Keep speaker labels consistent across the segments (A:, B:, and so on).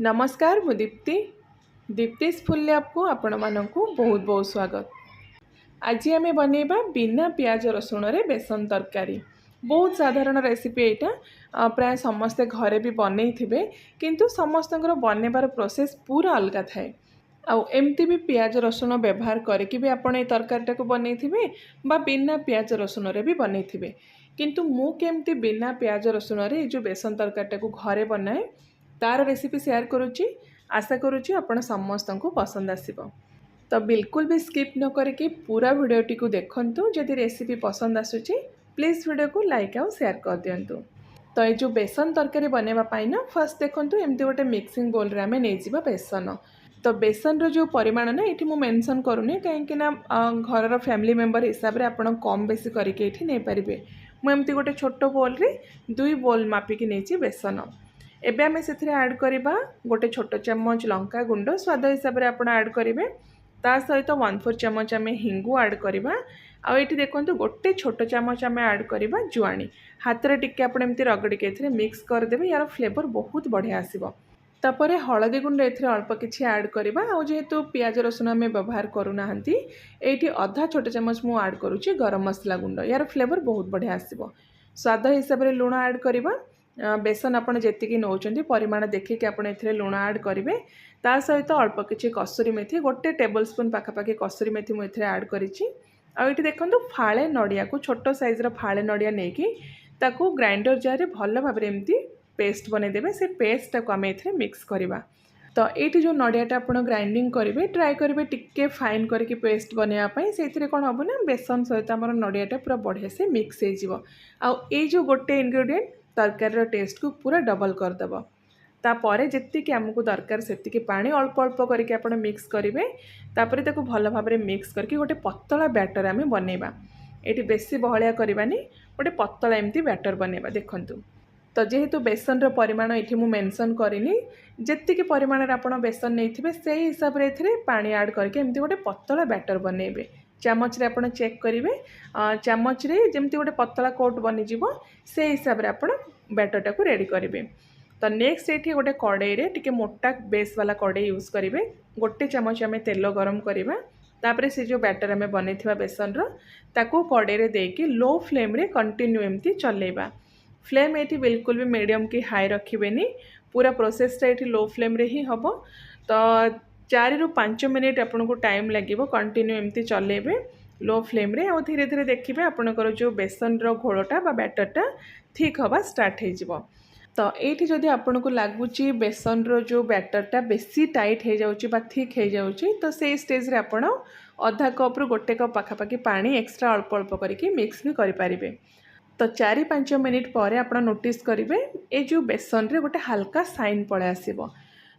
A: नमस्कार मु Deepti दीप्तिस full lab को आपण मानकु बहुत बहुत स्वागत। आज आम बनैबा बिना प्याज रसुण रे बेसन तरकारी। बहुत साधारण रेसिपी यहाँ प्राय समस्ते घरे भी बनई थिबे किंतु समस्तंकर बनैबार प्रोसेस पूरा अलग थाए। आउ एमती भी प्याज रसुण व्यवहार करके भी आपण ए तरकारीटा को बनई थिबे बा बिना प्याज रसुण रे भी बनई थिबे किंतु मु केमती बिना प्याज रसुण रे जो बेसन तरकारीटा को घरे बनाए तार रेसिपी शेयर करुच्ची। आशा करुच्ची आपण समस्त को पसंद आसिबो। तो बिल्कुल भी स्किप न करके पूरा वीडियोटी को देखंतु। जदि रेसिपी पसंद आसुची प्लीज वीडियो को लाइक आउ शेयर कर दियंतु। तो ये जो बेसन तरकारी बनैबा पाई ना फर्स्ट देखंतु एमती गोटे मिक्सिंग बोल रे आमे नै जिबा बेसन। तो बेसन रो जो परिमाण ना ये मेंशन करूनी कहीं ना घर फैमिली मेंबर हिसाब रे आपण कम बेसी करके ये नहीं पारे। मुझे गोटे छोट बोल रे 2 बोल मापिकी नहीं बेसन। एबे आमे सेथिरे ऐड करिबा गोटे छोट चम्मच लंका गुंड स्वाद हिसाब रे आपण ऐड करिवे। ता सहित 1/4 चम्मच आमे हिंगु ऐड करिबा। आ एठी देखंतु गोटे छोट चम्मच आमे ऐड करिबा जुआणी। हाथ रे टिके आपण एमती रगड़ी के एथिरे मिक्स कर देबे। यार फ्लेवर बहुत बढ़िया आसीबो। तापरे हळदी गुंड एथिरे अल्प किछि ऐड करिबा। आ जेहेतु प्याज रसुण आमे व्यवहार करू नाहंती एठी आधा छोट चम्मच मु ऐड करूची गरम मसला गुंड। यार फ्लेवर बहुत बढ़िया आसीबो। स्वाद हिसाब रे लूण ऐड करिबा। बेसन आपड़ जी नौकरी परिमाण देखिए आप लुण ऐड करेंगे। ता सहित अल्प किसी कसुरी मेथी गोटे टेबल स्पून पाखापाखि कसुरी मेथी मुझे ऐड करी देखो फाड़े नड़िया को छोट साइज फाड़े नड़िया नहीं कि ग्राइंडर जार भल भाव एमती पेस्ट बनईदेवे। से पेस्ट को आम ए मिक्स करवा। तो ये जो नड़ियाटा आप ग्राइंडिंग करेंगे ट्राए करेंगे टिके फाइन करके पेस्ट बनवाई से कौन हम ना बेसन सहित आम नड़ियाटा पूरा बढ़िया से मिक्स हो जो गोटे इनग्रेडिएंट तरकारी टेस्ट को पूरा डबल करदेव। तापर जी आमको दरकार से पानी अल्प अल्प करके आप मिक्स करेंगे। तापर ताको भल भाव मिक्स करके गोटे पतला बैटर आम बनैबा। ये बेसी बहलिया करवानी गोटे पतला एमती बैटर बनैबा। देखंतु तो जेहेतु बेसन परिमाण ये मुझे मेंशन करनी जी परिमाण आप बेसन नहीं से हिसाब से पानी ऐड करके एमती गोटे पतला बैटर बनैबे। चामच रे आपण चेक करेंगे चामच रे जमती गोटे पतला कोट बनीज से हिसाब से आप बैटरटा को रेडी करेंगे। तो नेक्स्ट ये गोटे कड़ाई रे टिके मोटा बेस वाला कड़ाई यूज करेंगे। गोटे चामच आम तेल गरम करवा। तापर से जो बैटर आम बन बेसन ताको कड़ाई रे देकी लो फ्लेम रे कंटिन्यू एमती चलेबा। फ्लेम ये बिल्कुल भी मीडियम की हाई रखिबेनी। पूरा प्रोसेसटा ये लो फ्लेम रे ही हम। तो 4 ରୁ 5 मिनिट आपन को टाइम लगे कंटिन्यू एमती चलेबे लो फ्लेम रे। और धीरे धीरे देखिए आपनकर जो बेसन घोलटा बा बैटरटा ठीक हवा स्टार्ट हो। तो ये जदि आपन को लगुच बेसन जो बैटरटा बेसी टाइट हो जाउची बा थिक हो जाउची तो से स्टेज रे आपन आधा कप रु गोटे कप पाखापाखि पानी एक्स्ट्रा अल्प अल्प करके मिक्स भी करें। तो 4-5 मिनिट पर आप नोटिस करेंगे ये जो बेसन रे गोटे हल्का साइन पड़े आसीबो।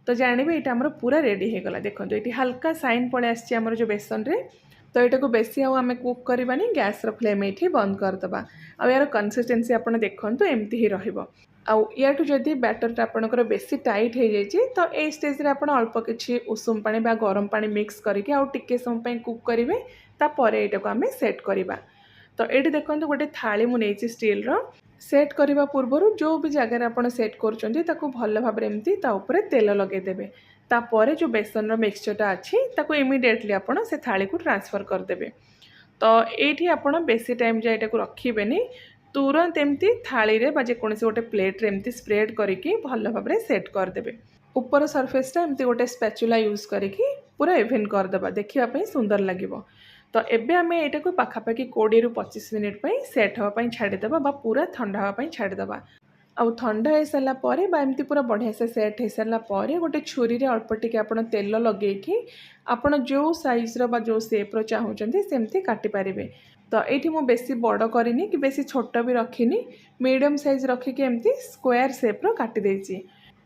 A: तो जानवे ये आमर पूरा रेडी हो गला। देखो ये हल्का साइन पड़े आमर जो बेसन रे। तो यहाँ को बेसी आम कुक करवानी गैस फ्लेम ये बंद करदे। आ यार कंसिस्टेंसी आप देखते एमती ही रहिबो। या जदि बैटरटा आपंकर बेसी टाइट हो जाए तो ये स्टेज रे आप अल्प किसी उषुम पानी बा गरम पानी मिक्स करके आउ टिके समय कुक करेंगे। तापर यहाँ को आम सेट करवा। तो ये देखो गोटे थाली मुझे स्टील सेट करने पूर्वर जो भी जगह आप सेट कर भल भाव एमती तेल लगेदेवे। तापर जो बेसन मिक्सचरटा अच्छी इमिडिएटली आप से थाली को ट्रांसफर करदे। तो ये आप बेसी टाइम जाए यहाँ रखिबेनी तुरंत एमती थाली रे बा जेकोसी गोटे प्लेट रे एमती स्प्रेड करके भल भाव सेट करदे। ऊपर सरफेसटा एमती गोटे स्पैचुला यूज करके पूरा इवेन करदे देखा सुंदर लगे। तो एबे आमे एटा को पाखापाखि 20 ରୁ 25 मिनिट सेट हाँपाई छाड़ीदेवा बा पूरा ठंडा हाँपाई छाड़ीदेवा। आउ ठंडा हो सारा पर एमती पूरा बढ़िया से सेट हो सारा पर गोटे छुरी रे अल्प टिके आपण तेल लगेकी आपण जो साइज्र बा जो सेप्र चाहूँगी सेमती काटिपारे। तो ये मुझे बेसी बड़ करनी कि बेसी छोट भी रखिनी मीडियम साइज रखिकी एमती स्क्वायर सेप्र काटिदेची।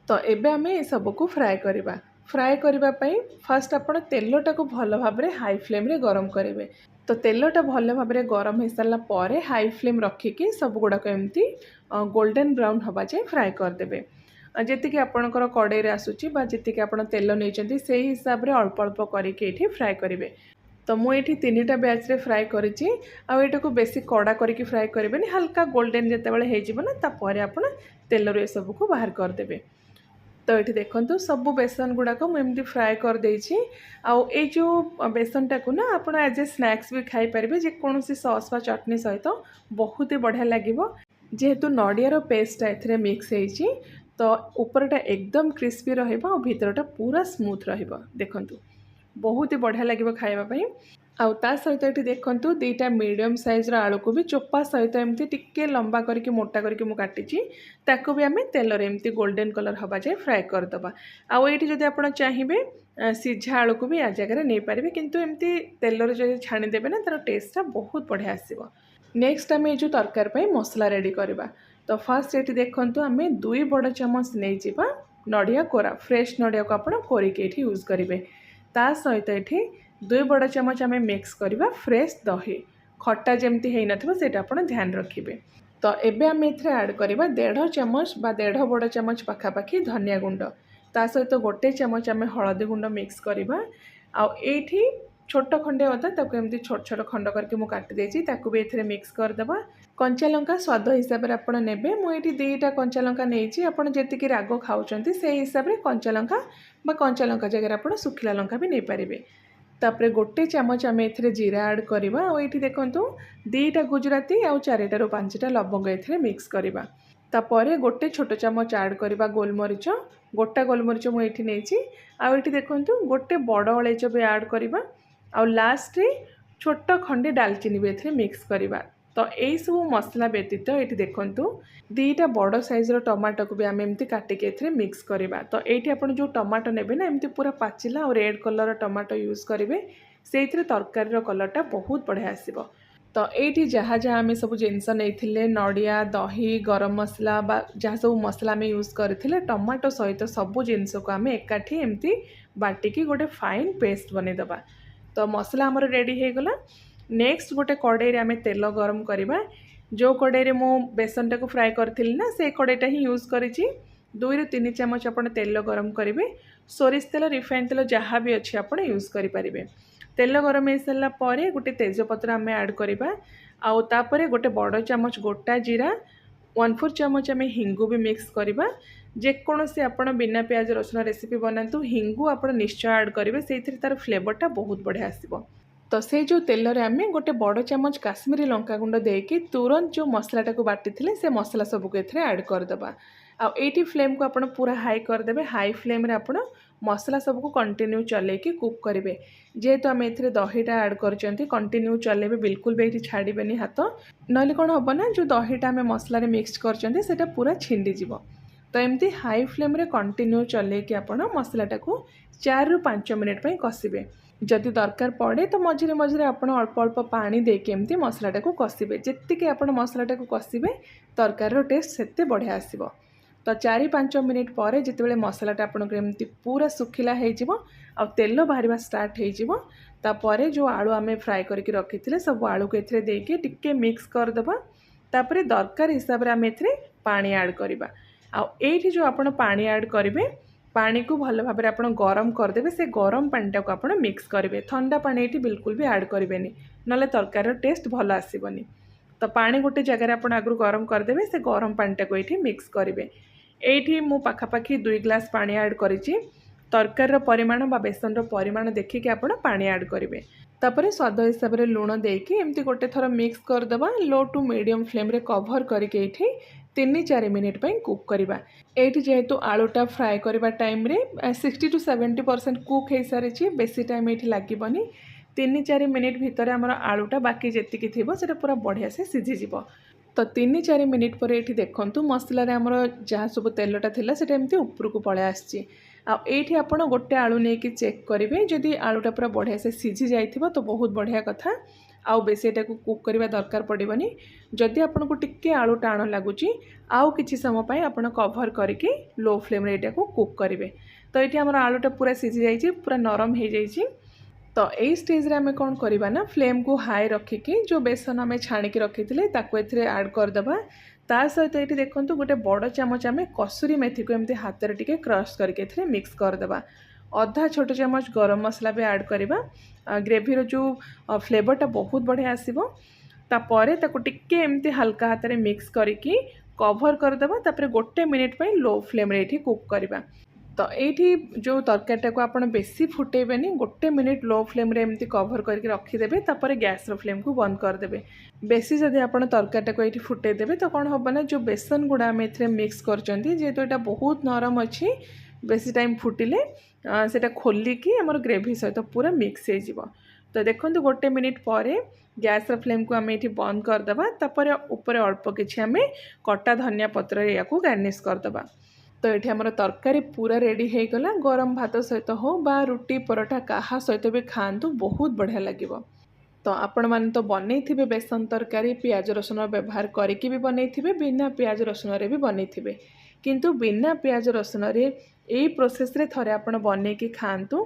A: तो एबे आमे सबको फ्राए करवा। फ्राए करने फास्ट आपण तेलटा को भल भाव हाई फ्लेम रे गरम करेंगे। तो तेलटा भल भाव गरम हो सारा पर हाई फ्लेम रखिकी सब गुड़ाक एमती गोल्डन ब्राउन हवा जाए फ्राए करदे। जी आपणकर कड़ाई रे आसूची बा जी आप तेल नहीं से हिसाब से अल्प अल्प करके फ्राए करेंगे। तो मुझे 3टा बैच रे फ्राए करी। आटा को बेसी कड़ा करके फ्राए करेंगे हल्का गोल्डन जिते बड़े हो तापर आप तेल रू सबको बाहर करदे। तो ये देखो सब बेसन गुड़ाक मुझे फ्राए कर देछि। आउ ए जो बेसन टाक ना आप एज ए स्नैक्स भी खाई पारे जेकोसी सॉस व चटनी सहित बहुत ही बढ़िया लगे। जेहेतु नड़ियार पेस्टा ए मिक्स होइछि तो ऊपरटा एकदम क्रिस्पी रहिबा और भीतरटा पूरा स्मूथ रहिबा। देखंतु बहुत ही बढ़िया लगे खाइबापी। आउ ता सहित ये देखंतु दीटा मीडियम साइज आलू को भी चोपा सहित एमती टिके लंबा करके मोटा करके मु काटिची ताको भी आमे तेलर एमती गोल्डन कलर हवा जाए फ्राए करदबा। आउ एठी जदि आपण चाहिबे सिझा आलू को भी आ जगह नहीं पारे किंतु एमती तेलर जदि छाणी देबे ना तार टेस्टटा बहुत बढ़िया आसीबो। नेक्स्ट आम जो तरकारी पर मसला रेडी करवा। तो फास्ट ये देखो आम 2 बड़ चामच नहीं जावा नड़िया कोरा फ्रेश नड़िया को आप कोरिके यूज करेंगे। ता सहित ये 2 बड़ चामच आम मिक्स करवा फ्रेश दही खट्टा जमती है ना आप ध्यान रखिए। तो एबे आम ऐड करवा 1.5 चामच बा 1.5 बड़ चामच पखापाखि धनिया गुंड। ता सहित 1 चामच आम हलदी गुंड मिक्स करवा। आठी छोट खंडे अदा ताको एमती छोट छोट खंड करके मु काटी देछि ताको भी एथरे मिक्स कर देबा। कंचा लंका स्वाद हिसाब रे आपण नेबे। मु एठी 2टा कंचा लंका नेछि आपण जेतिकी राग खाउचंती से हिसाब रे कंचा लंका बा कंचा लंका जगह आपण सुखिला लंका भी नै परिबे। तापरे 1 चामच आमे एथरे जीरा ऐड करबा। आ एठी देखंतु 2टा गुजराती आ 4टा रो 5टा लवंग एथरे मिक्स करबा। तापरे 1 छोट चामच ऐड करबा गोलमरिच गोटा गोलमरिच मु एठी नेछि। आ एठी देखंतु 1 बड़ अळेच भी ऐड करबा। आ लास्ट रे छोट खंडे डालचीनी भी एथरे मिक्स करवा। तो यही सब मसला व्यतीत ये देखंतु 2टा बड़ साइज टमाटो को भी आम एमती काटिके एथरे मिक्स करवा। तो ये आप जो टमाटो नेबे ना एमती पूरा पाचिला और रेड कलर टमाटो यूज करेंगे से तरकारी कलरटा बहुत बढ़िया आसीबो। तो ये जहाँ जहाँ आम सब जिनस नहीं नड़िया दही गरम मसला बा जहाँ सब मसला आम यूज करथिले टमाटो सहित सब जिनस को आम एकाठी एमती बाटिकी गोटे फाइन पेस्ट बनईदबा। तो मसला आमर रेडी हो गला। नेक्स्ट गोटे कड़ाई रे आमे तेल गरम करवा। जो कड़ाई रे मो बेसन टाको फ्राए करथिली ना से कड़ाईटा ही यूज करिछि। 2 ରୁ 3 चामच आपण तेल गरम करेंगे। सोरिष तेल रिफाइन तेल जहाँ भी अच्छी आपण यूज करि परिबे। तेल गरम हो सारा पर गोटे तेजपत्र आम ऐड करवा। आउ तापरे गोटे बड़ चामच गोटा जीरा 1/4 चामच आम हिंगू भी मिक्स करवा। जेकोसी आपण बिना प्याज रसुण रेसिपी बनातु हिंगू आप निश्चय ऐड करेंगे से तार फ्लेवरटा बहुत बढ़िया आसीबो। तो से जो तेल रे आम गोटे बड़ चामच काश्मीरी लंका गुंड देकी तुरंत जो मसलाटा को बाटी से मसला सबको एथरे ऐड करदबा। आठी फ्लेम को आप पूरा हाई करदे। हाई फ्लेम रे आप मसला सबको कंटिन्यू चलेकी कुक करेंगे। जेहेतु आम एथरे दहीटा ऐड करचंती कंटिन्यू चलेबे बिल्कुल भी ये छाड़बेनि हाथ नले कौन हम ना जो दहीटा आम मसला रे मिक्स करचंती सेटा पूरा छिंडी जीवो। तो एमती हाई फ्लेम रे कंटिन्यू चलेकी आप मसलाटा को 4 ରୁ 5 मिनिट पर कषिबे। जदि दरकार पड़े तो मझे मझे आप अल्प अल्प पानी देके एमती मसलाटा को कषिबे। जितकी आप मसलाटा को कषिबे तरकार टेस्ट सेते बढ़िया आसीबो। तो 4-5 मिनिट पर जितेबाला मसलाटा आपमती पूरा सुखिला हो तेल बाहर स्टार्ट हो जो आलू आम फ्राए करके रखी सब आलू को एथरे देके टिके मिक्स करदबा। तापरे दरकार हिसाब से आम एथरे पानी ऐड करवा। आठी जो आप पानी ऐड करेंगे पानी को भल भाव में आप गरम करदे। से गरम पानीटा को आप मिक्स करेंगे। ठंडा पानी ये बिल्कुल भी ऐड करेंगे ना तरकार टेस्ट भल आसबनी। तो पानी गोटे जगह आप आगु गरम करदे से गरम पानीटा को ये मिक्स करेंगे। ये मु पाखापाखि 2 ग्लास पानी ऐड करिछि। तरकार परिमाण बा बेसन परिमाण देखिए आप पानी ऐड करेंगे। तापर स्वाद हिसाब से लुण देकी एमती गोटे थर मिक्स करदबा। लो टू मीडियम फ्लेम रे कवर करके ये 3-4 मिनिट पर कुक करवा। ये जेहेतु आलूटा फ्राए करवा टाइम रे 60 to 70% कुक हो सारी बेसी टाइम ये लगभग 3-4 मिनिट भितर आमर आलूटा बाकी जी थी से पूरा बढ़िया से सीझीज। तो 3-4 मिनिट पर ये देखूँ मसलार आमर जहाँ सब तेलटा थी से ऊपर को पलै आसी। आठी आप गोटे आलू नहीं कि चेक करेंगे जदि आलूटा पूरा बढ़िया से सीझी जाइथिबो तो बहुत बढ़िया कथा। आउ बेसी एटा को कुक करवा दरकार पड़िबनी। जदि आपको टिके आलू टाण लगुच आउ किछि समय पाई आपण कवर करके लो फ्लेम रे एटा को कुक करेंगे। तो ये आमर आलूटा पूरा सीझी जाइए पूरा नरम हो जाइए। तो यही स्टेज रे आमे कौन करवा ना फ्लेम को हाई रखिकी जो बेसन आमे छाणिकी रखी ताको एथरे ऐड करदबा। ता सहित ये देखो गोटे बड़ चामच आम कसुरी मेथी को एमती हाथ में टिके क्रश करके एथरे मिक्स करदबा। अधा छोट चामच गरम मसला भी ऐड करवा। ग्रेभीर जो फ्लेवरटा बहुत बढ़िया आसीबो। तापरे ताको टिके एमती हल्का हाथ में मिक्स करके कवर करदबा। तापरे गोटे मिनिट पर लो फ्लेम रे एठी कुक करवा। तो ये जो तरकारीटा को आप बेसी फुटेबेनी 1 मिनिट लो फ्लेम रे एमती कवर करके रखीदेवे तापर गैस रो फ्लेम को बंद करदेवे। बेसी जदि आप तरकारीटा को ये फुटेदेवे तो कौन हम ना जो बेसन गुड़ा आम ए मिक्स करचंती जेहेतु यहाँ बहुत नरम अच्छी बेसी टाइम फुटिले सेटा खोलिकी आमर ग्रेवी सहित पूरा मिक्स हो। तो देखो 1 मिनिट पर गैस रो फ्लेम को आम ये बंद करदे तापर ऊपर अल्प किसी आम कटा धनिया पत्र या गार्निश करदे। तो ये आमर तरकारी पूरा रेडी हो गला। गरम भात सहित हो बा रुटी परोठा कहा सहित भी खातु बहुत बढ़िया लगे। तो आपण मैंने तो बनई थे बेसन तरकारी पियाज रसुण व्यवहार करके भी बनई थे बिना पियाज रसुण रे भी बनई थे किंतु बिना पियाज रसुण रे यही प्रोसेस रे थरे आपण बनईकी खातु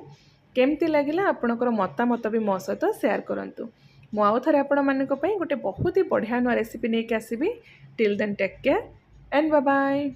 A: केमती लगिला आपणकर मतामत भी मो सहित शेयर करंतु। मु आउ थरे आपण मानक पई गोटे बहुत ही बढ़िया नुआ रेसिपी नहीं आसबि। Till then take care and bye bye.